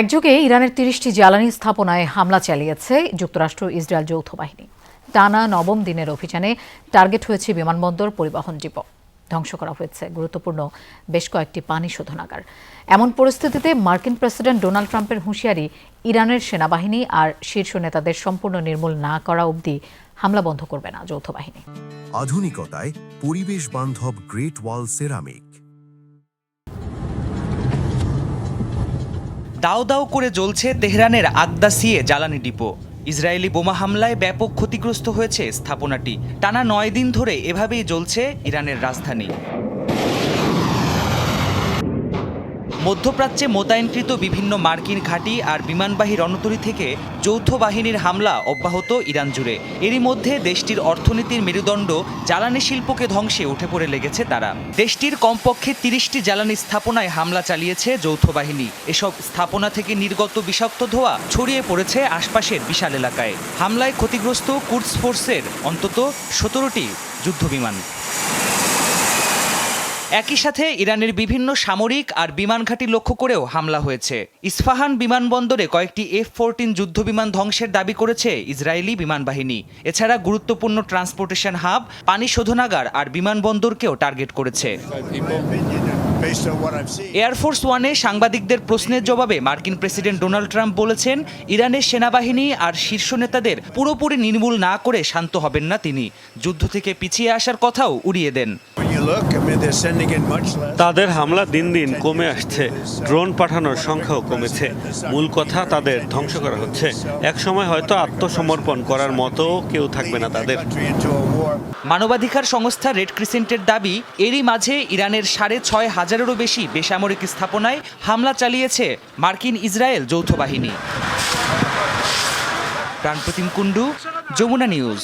একযোগে ইরানের ৩০টি জ্বালানি স্থাপনায় হামলা চালিয়েছে যুক্তরাষ্ট্র ইসরায়েল যৌথ বাহিনী। টানা নবম দিনের অভিযানে টার্গেট হয়েছে বিমানবন্দর, পরিবহন ডিপো। ধ্বংস করা হয়েছে গুরুত্বপূর্ণ বেশ কয়েকটি পানি শোধনাগার। এমন পরিস্থিতিতে মার্কিন প্রেসিডেন্ট ডোনাল্ড ট্রাম্পের হুঁশিয়ারি, ইরানের সেনাবাহিনী আর শীর্ষ নেতাদের সম্পূর্ণ নির্মূল না করা অবধি হামলা বন্ধ করবে না যৌথ বাহিনী। আধুনিকতায় পরিবেশ বান্ধব গ্রেট ওয়াল সেরামিক। দাও দাও করে জ্বলছে তেহরানের আগদা সিয়ে জ্বালানি ডিপো। ইসরায়েলি বোমা হামলায় ব্যাপক ক্ষতিগ্রস্ত হয়েছে স্থাপনাটি। টানা ৯ দিন ধরে এভাবেই জ্বলছে ইরানের রাজধানী। মধ্যপ্রাচ্যে মোতায়েনকৃত বিভিন্ন মার্কিন ঘাঁটি আর বিমানবাহী রণতরী থেকে যৌথ বাহিনীর হামলা অব্যাহত ইরান জুড়ে। এরই মধ্যে দেশটির অর্থনীতির মেরুদণ্ড জ্বালানি শিল্পকে ধ্বংসে উঠে পড়ে লেগেছে তারা। দেশটির কমপক্ষে ৩০টি জ্বালানি স্থাপনায় হামলা চালিয়েছে যৌথ বাহিনী। এসব স্থাপনা থেকে নির্গত বিষাক্ত ধোঁয়া ছড়িয়ে পড়েছে আশপাশের বিশাল এলাকায়। হামলায় ক্ষতিগ্রস্ত কুডস ফোর্সের অন্তত 17টি যুদ্ধবিমান। একই সাথে ইরানের বিভিন্ন সামরিক আর বিমান ঘাঁটি লক্ষ্য করেও হামলা হয়েছে। ইস্পাহান বিমানবন্দরে কয়েকটি F-14 যুদ্ধবিমান ধ্বংসের দাবি করেছে ইসরায়েলি বিমান বাহিনী। এছাড়া গুরুত্বপূর্ণ ট্রান্সপোর্টেশন হাব, পানি শোধনাগার আর বিমানবন্দরকেও টার্গেট করেছে। এয়ারফোর্স ওয়ানে সাংবাদিকদের প্রশ্নের জবাবে মার্কিন প্রেসিডেন্ট ডোনাল্ড ট্রাম্প বলেছেন, ইরানের সেনাবাহিনী আর শীর্ষ নেতাদের পুরোপুরি নির্মূল না করে শান্ত হবেন না তিনি। যুদ্ধ থেকে পিছিয়ে আসার কথাও উড়িয়ে দেন। তাদের হামলা দিন দিন কমে আসছে, ড্রোন পাঠানোর সংখ্যাও কমেছে। মূল কথা, তাদের ধ্বংস করা হচ্ছে। একসময় হয়তো আত্মসমর্পণ করার মতো কেউ থাকবে না তাদের। মানবাধিকার সংস্থা রেড ক্রিসেন্টের দাবি, এরই মাঝে ইরানের ৬,৫০০-এরও বেশি বেসামরিক স্থাপনায় হামলা চালিয়েছে মার্কিন ইসরায়েল যৌথ বাহিনী। প্রাণপ্রতিম কুণ্ডু, যমুনা নিউজ।